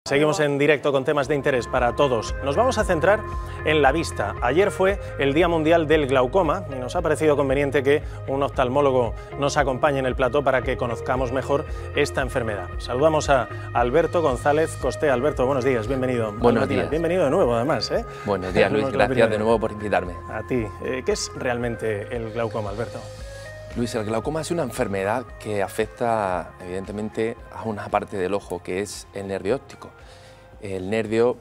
Seguimos en directo con temas de interés para todos. Nos vamos a centrar en la vista. Ayer fue el Día Mundial del Glaucoma y nos ha parecido conveniente que un oftalmólogo nos acompañe en el plató para que conozcamos mejor esta enfermedad. Saludamos a Alberto González Costé. Alberto, buenos días, bienvenido. Buenos días. Bienvenido de nuevo, además. Buenos días, Luis, gracias de nuevo por invitarme. A ti. ¿Qué es realmente el glaucoma, Alberto? Luis, el glaucoma es una enfermedad que afecta evidentemente a una parte del ojo, que es el nervio óptico. El nervio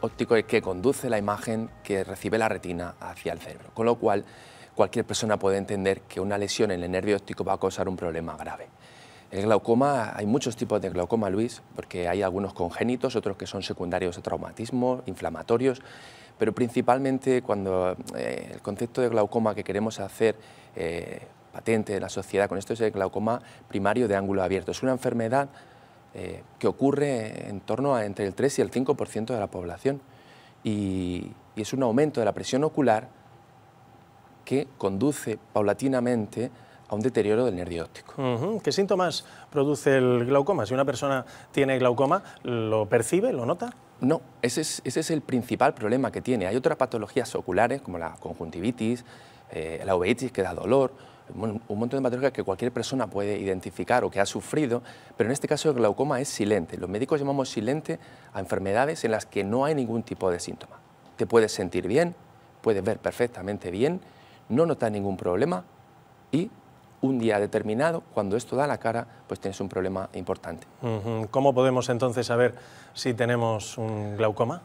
óptico es el que conduce la imagen que recibe la retina hacia el cerebro, con lo cual cualquier persona puede entender que una lesión en el nervio óptico va a causar un problema grave. El glaucoma, hay muchos tipos de glaucoma, Luis, porque hay algunos congénitos, otros que son secundarios a traumatismo, inflamatorios, pero principalmente cuando el concepto de glaucoma que queremos hacer patente en la sociedad con esto es el glaucoma primario de ángulo abierto. Es una enfermedad que ocurre en torno a entre el 3 y el 5% de la población y es un aumento de la presión ocular que conduce paulatinamente a un deterioro del nervio óptico. ¿Qué síntomas produce el glaucoma? Si una persona tiene glaucoma, ¿lo percibe, lo nota? No, ese es el principal problema que tiene. Hay otras patologías oculares como la conjuntivitis, la uveitis que da dolor, un montón de patologías que cualquier persona puede identificar o que ha sufrido, pero en este caso el glaucoma es silente. Los médicos llamamos silente a enfermedades en las que no hay ningún tipo de síntoma. Te puedes sentir bien, puedes ver perfectamente bien, no notas ningún problema y un día determinado, cuando esto da la cara, pues tienes un problema importante. ¿Cómo podemos entonces saber si tenemos un glaucoma?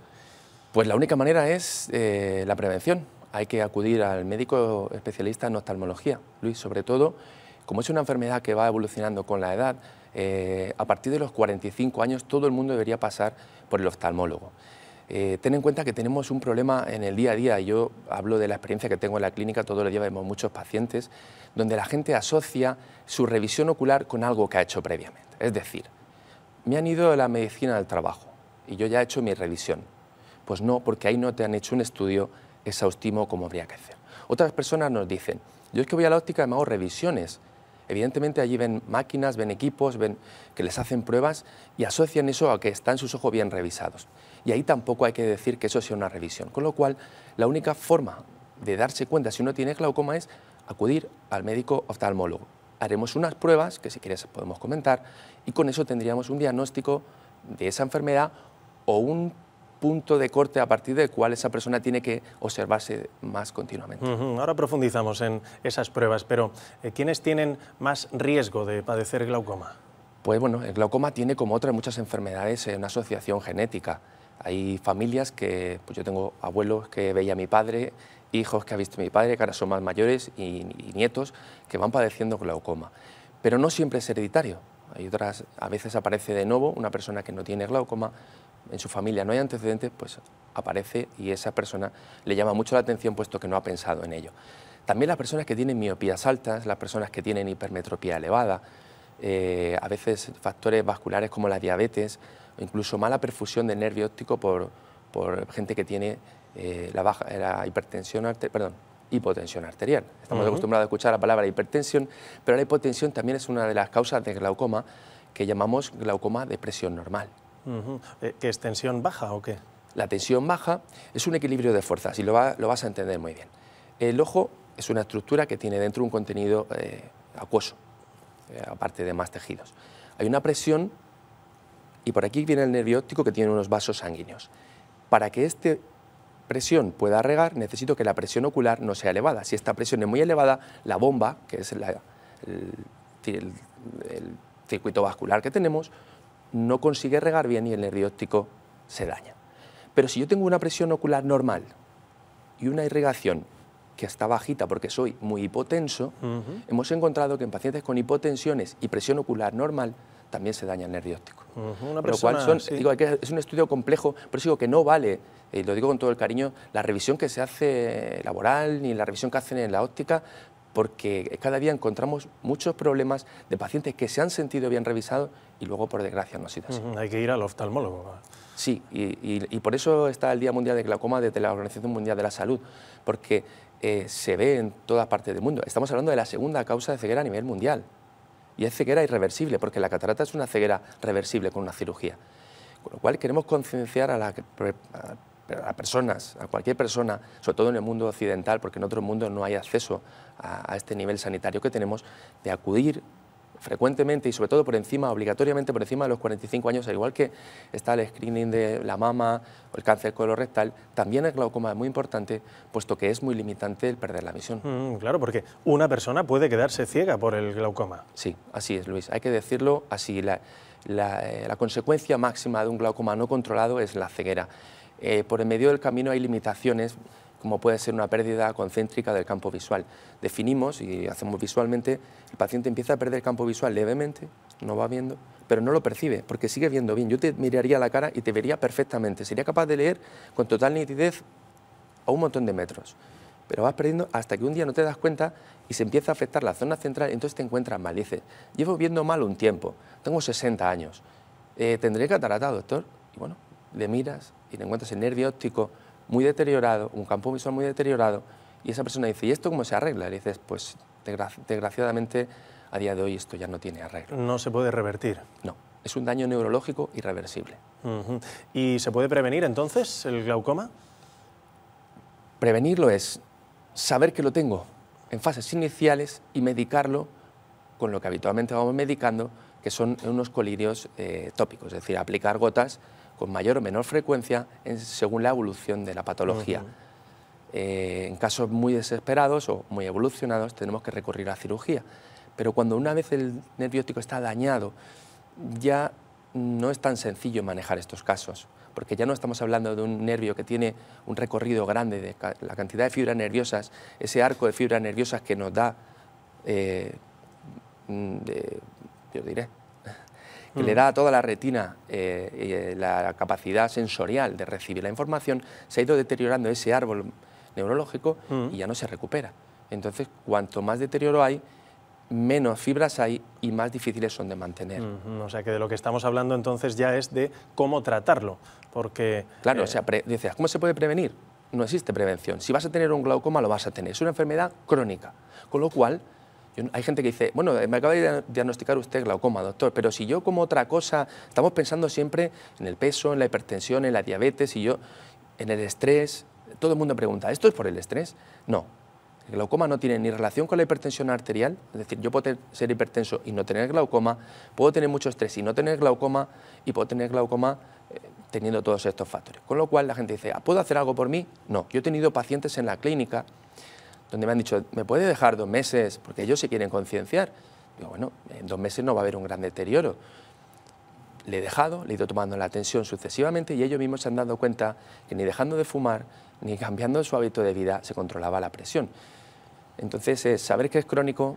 Pues la única manera es la prevención. Hay que acudir al médico especialista en oftalmología, Luis, sobre todo, como es una enfermedad que va evolucionando con la edad, a partir de los 45 años todo el mundo debería pasar por el oftalmólogo. Ten en cuenta que tenemos un problema en el día a día, yo hablo de la experiencia que tengo en la clínica, todos los días vemos muchos pacientes, donde la gente asocia su revisión ocular con algo que ha hecho previamente. Es decir, me han ido de la medicina del trabajo y yo ya he hecho mi revisión. Pues no, porque ahí no te han hecho un estudio exhaustivo como habría que hacer. Otras personas nos dicen, yo es que voy a la óptica y me hago revisiones. Evidentemente allí ven máquinas, ven equipos, ven que les hacen pruebas y asocian eso a que están sus ojos bien revisados. Y ahí tampoco hay que decir que eso sea una revisión. Con lo cual, la única forma de darse cuenta si uno tiene glaucoma es acudir al médico oftalmólogo. Haremos unas pruebas, que si quieres podemos comentar, y con eso tendríamos un diagnóstico de esa enfermedad o un punto de corte a partir del cual esa persona tiene que observarse más continuamente. Ahora profundizamos en esas pruebas, pero ¿quiénes tienen más riesgo de padecer glaucoma? Pues bueno, el glaucoma tiene, como otras muchas enfermedades, una asociación genética. Hay familias que, pues yo tengo abuelos que veía a mi padre, hijos que ha visto a mi padre, que ahora son más mayores, y nietos que van padeciendo glaucoma. Pero no siempre es hereditario. Hay otras, a veces aparece de nuevo una persona que no tiene glaucoma, en su familia no hay antecedentes, pues aparece y esa persona le llama mucho la atención puesto que no ha pensado en ello. También las personas que tienen miopías altas, las personas que tienen hipermetropía elevada, a veces factores vasculares como la diabetes o incluso mala perfusión del nervio óptico por gente que tiene hipotensión arterial. Estamos acostumbrados a escuchar la palabra hipertensión, pero la hipotensión también es una de las causas de glaucoma que llamamos glaucoma de presión normal. ¿Qué es tensión baja o qué? La tensión baja es un equilibrio de fuerzas y lo vas a entender muy bien. El ojo es una estructura que tiene dentro un contenido acuoso, aparte de más tejidos. Hay una presión y por aquí viene el nervio óptico que tiene unos vasos sanguíneos. Para que esta presión pueda regar, necesito que la presión ocular no sea elevada. Si esta presión es muy elevada, la bomba, que es el circuito vascular que tenemos, no consigue regar bien y el nervio óptico se daña. Pero si yo tengo una presión ocular normal y una irrigación que está bajita porque soy muy hipotenso, hemos encontrado que en pacientes con hipotensiones y presión ocular normal también se daña el nervio óptico. Es un estudio complejo, por eso digo que no vale, y lo digo con todo el cariño, la revisión que se hace laboral ni la revisión que hacen en la óptica, porque cada día encontramos muchos problemas de pacientes que se han sentido bien revisados y luego, por desgracia, no ha sido así. Hay que ir al oftalmólogo. Sí, y por eso está el Día Mundial de Glaucoma desde la Organización Mundial de la Salud, porque se ve en todas partes del mundo. Estamos hablando de la segunda causa de ceguera a nivel mundial, y es ceguera irreversible, porque la catarata es una ceguera reversible con una cirugía. Con lo cual queremos concienciar a las personas, a cualquier persona, sobre todo en el mundo occidental, porque en otros mundos no hay acceso a este nivel sanitario que tenemos, de acudir frecuentemente y sobre todo obligatoriamente por encima de los 45 años, al igual que está el screening de la mama o el cáncer colorectal, también el glaucoma es muy importante, puesto que es muy limitante el perder la visión. Claro, porque una persona puede quedarse ciega por el glaucoma. Sí, así es, Luis, hay que decirlo así. La consecuencia máxima de un glaucoma no controlado es la ceguera. Por en medio del camino hay limitaciones, como puede ser una pérdida concéntrica del campo visual. Definimos y hacemos visualmente, el paciente empieza a perder el campo visual levemente, no va viendo, pero no lo percibe, porque sigue viendo bien. Yo te miraría a la cara y te vería perfectamente, sería capaz de leer con total nitidez a un montón de metros, pero vas perdiendo hasta que un día no te das cuenta y se empieza a afectar la zona central, y entonces te encuentras mal. Dices, llevo viendo mal un tiempo, tengo 60 años, ¿tendré catarata, doctor? Y bueno, le miras y te encuentras el nervio óptico muy deteriorado, un campo visual muy deteriorado, y esa persona dice, ¿y esto cómo se arregla? Y dices, pues desgraciadamente a día de hoy esto ya no tiene arreglo. No se puede revertir. No, es un daño neurológico irreversible. ¿Y se puede prevenir entonces el glaucoma? Prevenirlo es saber que lo tengo en fases iniciales y medicarlo con lo que habitualmente vamos medicando, que son unos colirios tópicos, es decir, aplicar gotas con mayor o menor frecuencia según la evolución de la patología. En casos muy desesperados o muy evolucionados tenemos que recurrir a cirugía, pero cuando una vez el nervio óptico está dañado, ya no es tan sencillo manejar estos casos, porque ya no estamos hablando de un nervio que tiene un recorrido grande de la cantidad de fibras nerviosas, ese arco de fibras nerviosas que nos da, yo diré, que le da a toda la retina la capacidad sensorial de recibir la información. Se ha ido deteriorando ese árbol neurológico y ya no se recupera. Entonces, cuanto más deterioro hay, menos fibras hay y más difíciles son de mantener. O sea que de lo que estamos hablando entonces ya es de cómo tratarlo, porque... Claro, o sea, dices, ¿cómo se puede prevenir? No existe prevención. Si vas a tener un glaucoma, lo vas a tener. Es una enfermedad crónica, con lo cual... Hay gente que dice, bueno, me acaba de diagnosticar usted glaucoma, doctor, pero si yo como otra cosa, estamos pensando siempre en el peso, en la hipertensión, en la diabetes, en el estrés. Todo el mundo pregunta, ¿esto es por el estrés? No, el glaucoma no tiene ni relación con la hipertensión arterial, es decir, yo puedo ser hipertenso y no tener glaucoma, puedo tener mucho estrés y no tener glaucoma, y puedo tener glaucoma teniendo todos estos factores. Con lo cual la gente dice, ¿puedo hacer algo por mí? No, yo he tenido pacientes en la clínica donde me han dicho, ¿me puede dejar 2 meses? Porque ellos se quieren concienciar. Digo, bueno, en 2 meses no va a haber un gran deterioro. Le he dejado, le he ido tomando la tensión sucesivamente y ellos mismos se han dado cuenta que ni dejando de fumar, ni cambiando su hábito de vida, se controlaba la presión. Entonces, saber que es crónico,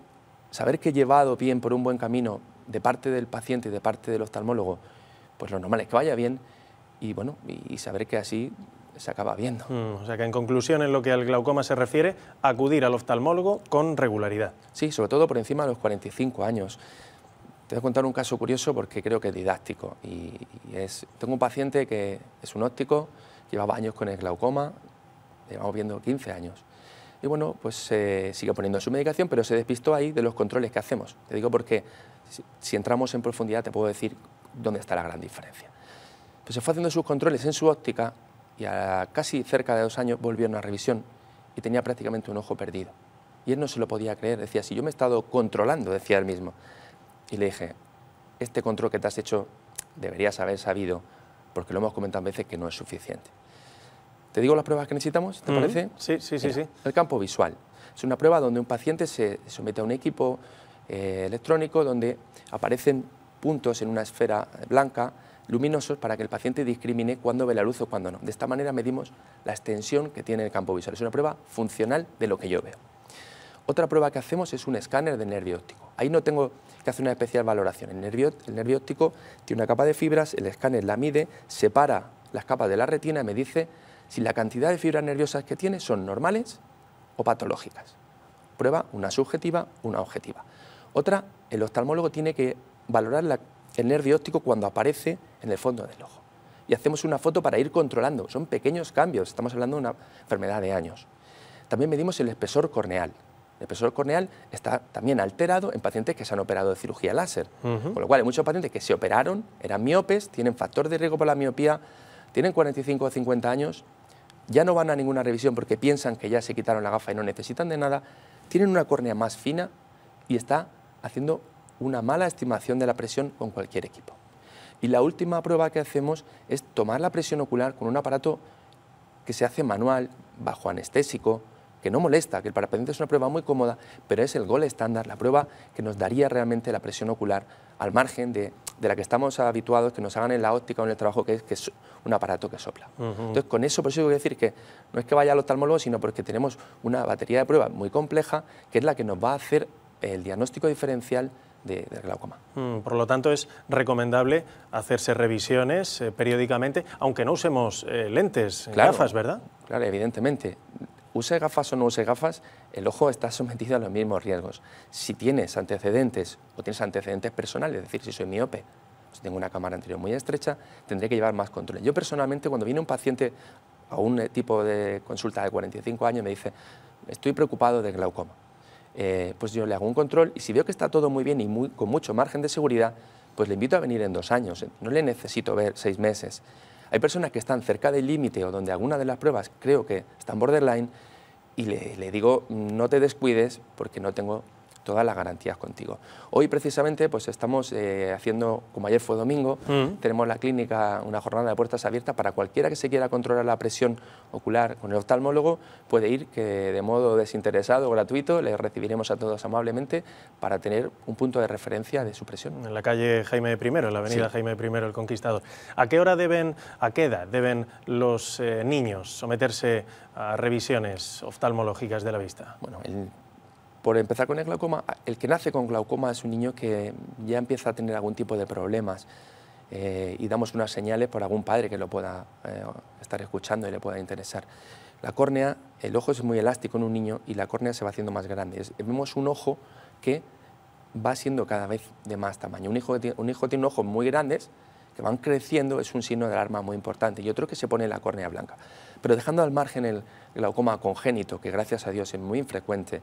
saber que llevado bien por un buen camino de parte del paciente y de parte del oftalmólogo, pues lo normal es que vaya bien y, bueno, y saber que así se acaba viendo. O sea que en conclusión, en lo que al glaucoma se refiere, acudir al oftalmólogo con regularidad. Sí, sobre todo por encima de los 45 años. Te voy a contar un caso curioso porque creo que es didáctico. Tengo un paciente que es un óptico, llevaba años con el glaucoma, llevamos viendo 15 años. Y bueno, pues sigue poniendo su medicación, pero se despistó ahí de los controles que hacemos. Te digo porque si entramos en profundidad te puedo decir dónde está la gran diferencia. Pues se fue haciendo sus controles en su óptica y a casi cerca de 2 años volvió a una revisión y tenía prácticamente un ojo perdido. Y él no se lo podía creer, decía, si yo me he estado controlando, decía él mismo. Y le dije, este control que te has hecho deberías haber sabido, porque lo hemos comentado veces que no es suficiente. ¿Te digo las pruebas que necesitamos? ¿Te parece? Sí. Mira, el campo visual. Es una prueba donde un paciente se somete a un equipo electrónico donde aparecen puntos en una esfera blanca luminosos para que el paciente discrimine cuándo ve la luz o cuándo no. De esta manera medimos la extensión que tiene el campo visual. Es una prueba funcional de lo que yo veo. Otra prueba que hacemos es un escáner del nervio óptico. Ahí no tengo que hacer una especial valoración. El nervio óptico tiene una capa de fibras, el escáner la mide, separa las capas de la retina y me dice si la cantidad de fibras nerviosas que tiene son normales o patológicas. Prueba una subjetiva, una objetiva. Otra, el oftalmólogo tiene que valorar el nervio óptico cuando aparece en el fondo del ojo. Y hacemos una foto para ir controlando. Son pequeños cambios, estamos hablando de una enfermedad de años. También medimos el espesor corneal. El espesor corneal está también alterado en pacientes que se han operado de cirugía láser. Con lo cual, hay muchos pacientes que se operaron, eran miopes, tienen factor de riesgo por la miopía, tienen 45 o 50 años, ya no van a ninguna revisión porque piensan que ya se quitaron la gafa y no necesitan de nada, tienen una córnea más fina y está haciendo una mala estimación de la presión con cualquier equipo. Y la última prueba que hacemos es tomar la presión ocular con un aparato que se hace manual, bajo anestésico, que no molesta, que para el paciente es una prueba muy cómoda, pero es el gold estándar, la prueba que nos daría realmente la presión ocular al margen de la que estamos habituados que nos hagan en la óptica o en el trabajo, que es un aparato que sopla. Entonces, con eso, por eso tengo que decir que no es que vaya al oftalmólogo, sino porque tenemos una batería de pruebas muy compleja, que es la que nos va a hacer el diagnóstico diferencial del glaucoma. Por lo tanto, es recomendable hacerse revisiones periódicamente, aunque no usemos lentes, claro, gafas, ¿verdad? Claro, evidentemente. Use gafas o no use gafas, el ojo está sometido a los mismos riesgos. Si tienes antecedentes o tienes antecedentes personales, es decir, si soy miope, si tengo una cámara anterior muy estrecha, tendré que llevar más control. Yo personalmente, cuando viene un paciente a un tipo de consulta de 45 años, me dice, estoy preocupado de glaucoma. Pues yo le hago un control y si veo que está todo muy bien y con mucho margen de seguridad, pues le invito a venir en 2 años, no le necesito ver 6 meses. Hay personas que están cerca del límite o donde alguna de las pruebas creo que están borderline y le digo no te descuides porque no tengo todas las garantías contigo. Hoy precisamente pues estamos haciendo, como ayer fue domingo, tenemos la clínica, una jornada de puertas abiertas para cualquiera que se quiera controlar la presión ocular con el oftalmólogo, puede ir que de modo desinteresado, gratuito, les recibiremos a todos amablemente para tener un punto de referencia de su presión. En la calle Jaime I, en la avenida sí. Jaime I el Conquistador. ¿A qué edad deben los niños someterse a revisiones oftalmológicas de la vista? Bueno, por empezar con el glaucoma, el que nace con glaucoma es un niño que ya empieza a tener algún tipo de problemas y damos unas señales por algún padre que lo pueda estar escuchando y le pueda interesar. La córnea, el ojo es muy elástico en un niño y la córnea se va haciendo más grande. Vemos un ojo que va siendo cada vez de más tamaño. Un hijo tiene ojos muy grandes que van creciendo, es un signo de alarma muy importante y otro que se pone la córnea blanca. Pero dejando al margen el glaucoma congénito, que gracias a Dios es muy infrecuente,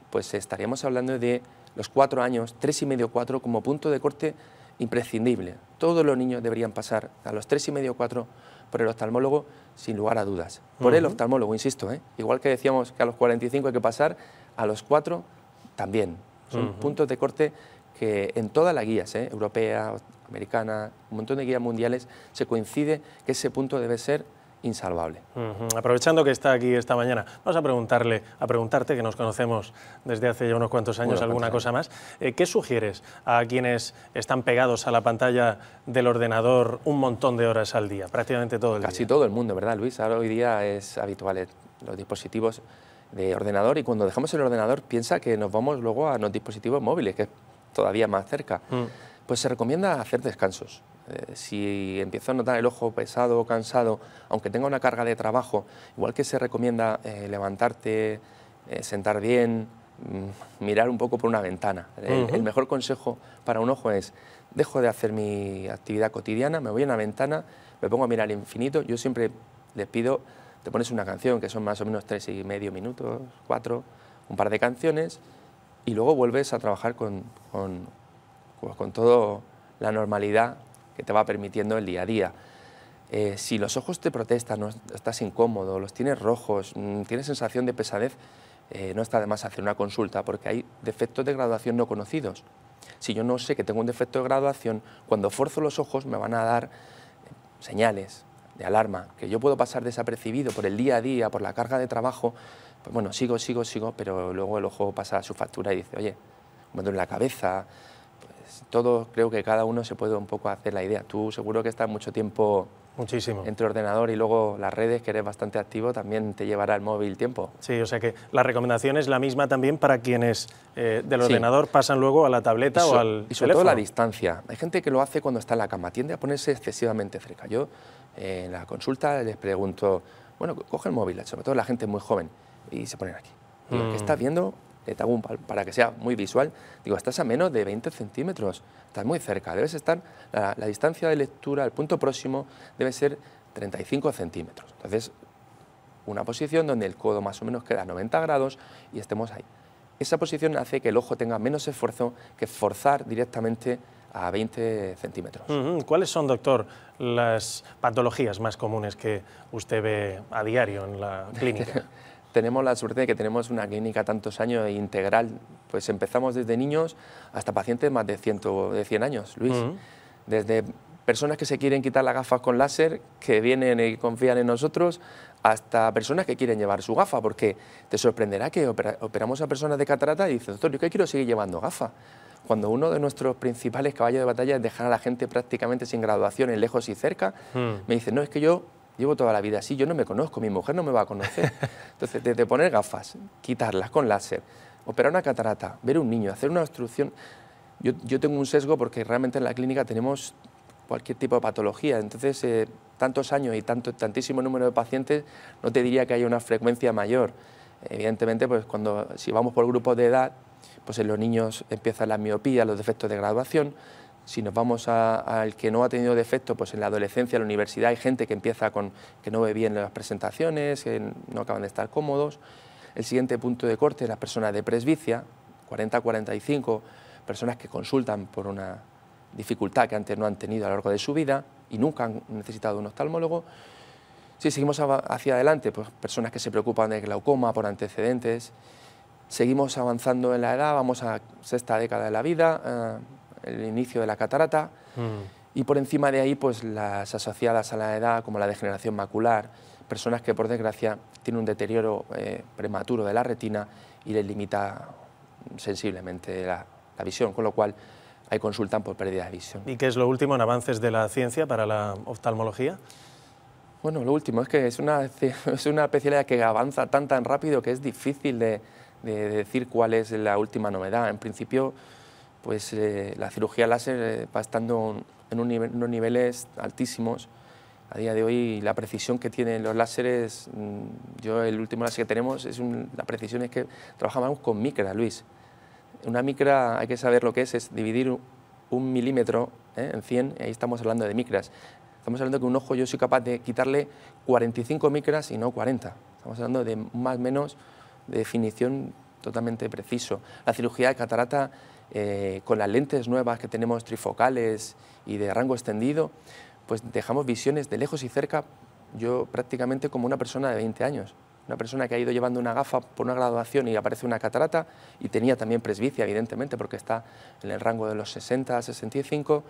pues estaríamos hablando de los 4 años, 3,5, 4 como punto de corte imprescindible. Todos los niños deberían pasar a los 3,5, 4 por el oftalmólogo sin lugar a dudas. Por el oftalmólogo, insisto, igual que decíamos que a los 45 hay que pasar, a los 4 también. Son puntos de corte que en todas las guías, europea, americana, un montón de guías mundiales, se coincide que ese punto debe ser insalvable. Aprovechando que está aquí esta mañana, vamos a preguntarte, que nos conocemos desde hace ya unos cuantos años, alguna cosa más. ¿Qué sugieres a quienes están pegados a la pantalla del ordenador un montón de horas al día, prácticamente todo el día? Casi todo el mundo, ¿verdad, Luis? Ahora hoy día es habitual los dispositivos de ordenador y cuando dejamos el ordenador piensa que nos vamos luego a los dispositivos móviles, que es todavía más cerca. Pues se recomienda hacer descansos. Si empiezo a notar el ojo pesado o cansado, aunque tenga una carga de trabajo, igual que se recomienda levantarte, sentar bien, mirar un poco por una ventana. El mejor consejo para un ojo es, dejo de hacer mi actividad cotidiana, me voy a una ventana, me pongo a mirar el infinito. Yo siempre les pido, te pones una canción, que son más o menos 3,5 minutos, 4, un par de canciones, y luego vuelves a trabajar con toda la normalidad que te va permitiendo el día a día. Si los ojos te protestan, no estás incómodo, los tienes rojos, tienes sensación de pesadez, no está de más hacer una consulta porque hay defectos de graduación no conocidos. Si yo no sé que tengo un defecto de graduación, cuando forzo los ojos me van a dar señales de alarma, que yo puedo pasar desapercibido por el día a día, por la carga de trabajo, pues bueno, sigo, pero luego el ojo pasa a su factura y dice, oye, me duele la cabeza. Todo, creo que cada uno se puede un poco hacer la idea. Tú seguro que estás mucho tiempo entre ordenador y luego las redes, que eres bastante activo, también te llevará el móvil tiempo. Sí, o sea que la recomendación es la misma también para quienes del ordenador pasan luego a la tableta o al teléfono. Y sobre teléfono. todo la distancia. Hay gente que lo hace cuando está en la cama, tiende a ponerse excesivamente cerca. Yo en la consulta les pregunto, bueno, coge el móvil, sobre todo la gente muy joven, y se ponen aquí. Digo, ¿qué estás viendo? Te hago para que sea muy visual, digo, estás a menos de 20 centímetros, estás muy cerca, debes estar, la distancia de lectura, el punto próximo debe ser 35 centímetros. Entonces, una posición donde el codo más o menos queda a 90 grados y estemos ahí. esa posición hace que el ojo tenga menos esfuerzo que forzar directamente a 20 centímetros. ¿Cuáles son, doctor, las patologías más comunes que usted ve a diario en la clínica? Tenemos la suerte de que tenemos una clínica tantos años integral, pues empezamos desde niños hasta pacientes más de 100 años, Luis. Desde personas que se quieren quitar las gafas con láser, que vienen y confían en nosotros, hasta personas que quieren llevar su gafa, porque te sorprenderá que operamos a personas de catarata y dices, doctor, yo que quiero seguir llevando gafas. Cuando uno de nuestros principales caballos de batalla es dejar a la gente prácticamente sin graduación en lejos y cerca, me dice, no, es que yo llevo toda la vida así, yo no me conozco, mi mujer no me va a conocer. Entonces, desde poner gafas, quitarlas con láser, operar una catarata, ver un niño, hacer una obstrucción. Yo tengo un sesgo porque realmente en la clínica tenemos cualquier tipo de patología, entonces tantos años y tantísimo número de pacientes, no te diría que haya una frecuencia mayor. Evidentemente, pues si vamos por grupos de edad, pues en los niños empiezan la miopía, los defectos de graduación. Si nos vamos al que no ha tenido defecto, pues en la adolescencia, en la universidad, hay gente que empieza que no ve bien las presentaciones, que no acaban de estar cómodos. El siguiente punto de corte, las personas de presbicia, 40-45, personas que consultan por una dificultad que antes no han tenido a lo largo de su vida y nunca han necesitado un oftalmólogo. Si seguimos hacia adelante, pues personas que se preocupan de glaucoma por antecedentes. Seguimos avanzando en la edad, vamos a sexta década de la vida, el inicio de la catarata, y por encima de ahí pues las asociadas a la edad, como la degeneración macular, personas que por desgracia tienen un deterioro prematuro de la retina y les limita sensiblemente la visión, con lo cual ahí consultan por pérdida de visión. ¿Y qué es lo último en avances de la ciencia para la oftalmología? Bueno, lo último es que es una especialidad que avanza tan rápido que es difícil de decir cuál es la última novedad. En principio, pues la cirugía láser va estando en unos niveles altísimos. A día de hoy la precisión que tienen los láseres, el último láser que tenemos, la precisión es que trabajamos con micra, Luis. Una micra, hay que saber lo que es dividir 1 milímetro en 100, ahí estamos hablando de micras. Estamos hablando que un ojo yo soy capaz de quitarle 45 micras y no 40. Estamos hablando de más o menos de definición totalmente preciso. La cirugía de catarata, con las lentes nuevas que tenemos trifocales y de rango extendido, pues dejamos visiones de lejos y cerca, yo prácticamente como una persona de 20 años. Una persona que ha ido llevando una gafa por una graduación y aparece una catarata, y tenía también presbicia, evidentemente, porque está en el rango de los 60 a 65,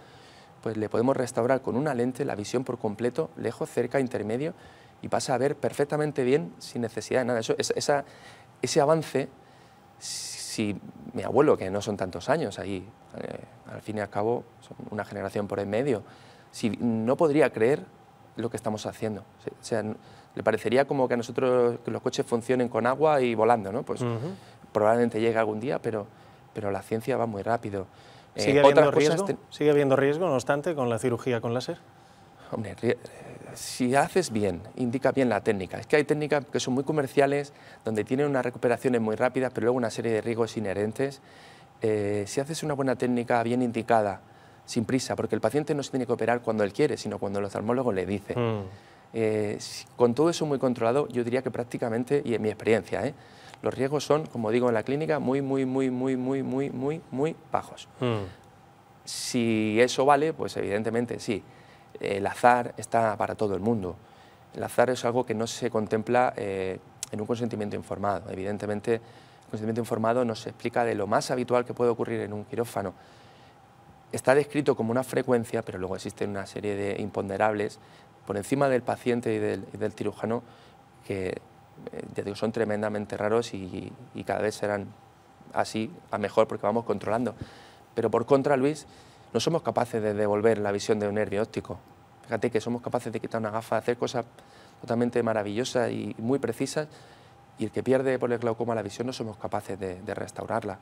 pues le podemos restaurar con una lente la visión por completo, lejos, cerca, intermedio, y pasa a ver perfectamente bien sin necesidad de nada. Ese avance, si mi abuelo, que no son tantos años, ahí al fin y al cabo son una generación por en medio, si no podría creer lo que estamos haciendo. O sea, le parecería como que a nosotros que los coches funcionen con agua y volando, ¿no? Pues probablemente llegue algún día, pero la ciencia va muy rápido. ¿Sigue habiendo riesgo, no obstante, con la cirugía con láser? Hombre, si haces bien, indica bien la técnica. Es que hay técnicas que son muy comerciales, donde tienen unas recuperaciones muy rápidas, pero luego una serie de riesgos inherentes. Si haces una buena técnica bien indicada, sin prisa, porque el paciente no se tiene que operar cuando él quiere, sino cuando el oftalmólogo le dice. Con todo eso muy controlado, yo diría que prácticamente, y en mi experiencia, los riesgos son, como digo en la clínica, muy bajos. Si eso vale, pues evidentemente sí. El azar está para todo el mundo. El azar es algo que no se contempla en un consentimiento informado. Evidentemente, el consentimiento informado nos explica de lo más habitual que puede ocurrir en un quirófano. Está descrito como una frecuencia, pero luego existen una serie de imponderables por encima del paciente y del cirujano que ya digo, son tremendamente raros y cada vez serán así a mejor porque vamos controlando. Pero por contra, Luis, no somos capaces de devolver la visión de un nervio óptico. Fíjate que somos capaces de quitar una gafa, de hacer cosas totalmente maravillosas y muy precisas, y el que pierde por el glaucoma la visión no somos capaces de restaurarla.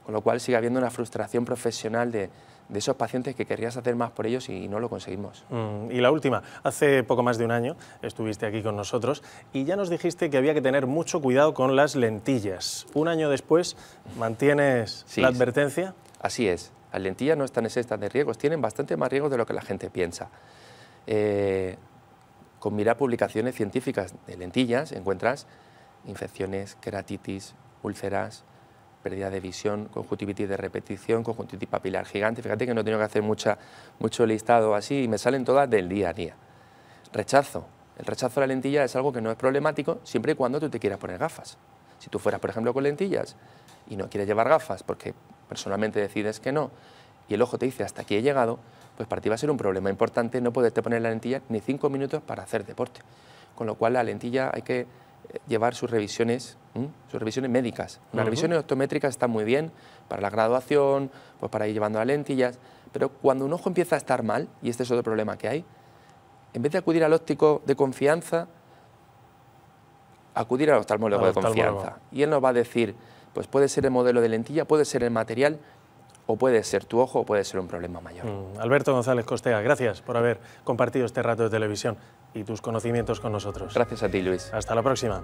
Con lo cual sigue habiendo una frustración profesional de esos pacientes que querrías hacer más por ellos y no lo conseguimos. Y la última, hace poco más de un año estuviste aquí con nosotros y ya nos dijiste que había que tener mucho cuidado con las lentillas. Un año después, ¿mantienes la advertencia? Así es, las lentillas no están exentas de riesgos, tienen bastante más riesgos de lo que la gente piensa. Con mirar publicaciones científicas de lentillas encuentras infecciones, queratitis, úlceras, pérdida de visión, conjuntivitis de repetición, conjuntivitis papilar gigante. Fíjate que no he tenido que hacer mucho listado así y me salen todas del día a día. Rechazo. El rechazo a la lentilla es algo que no es problemático siempre y cuando tú te quieras poner gafas. Si tú fueras, por ejemplo, con lentillas y no quieres llevar gafas porque personalmente decides que no y el ojo te dice hasta aquí he llegado, pues para ti va a ser un problema importante no poderte poner la lentilla ni 5 minutos para hacer deporte. Con lo cual la lentilla hay que llevar sus revisiones médicas. Las revisiones optométricas están muy bien para la graduación, pues para ir llevando las lentillas, pero cuando un ojo empieza a estar mal, y este es otro problema que hay, en vez de acudir al óptico de confianza, acudir al oftalmólogo de confianza. Y él nos va a decir, pues puede ser el modelo de lentilla, puede ser el material, o puede ser tu ojo, o puede ser un problema mayor. Alberto González Costea, gracias por haber compartido este rato de televisión y tus conocimientos con nosotros. Gracias a ti, Luis. Hasta la próxima.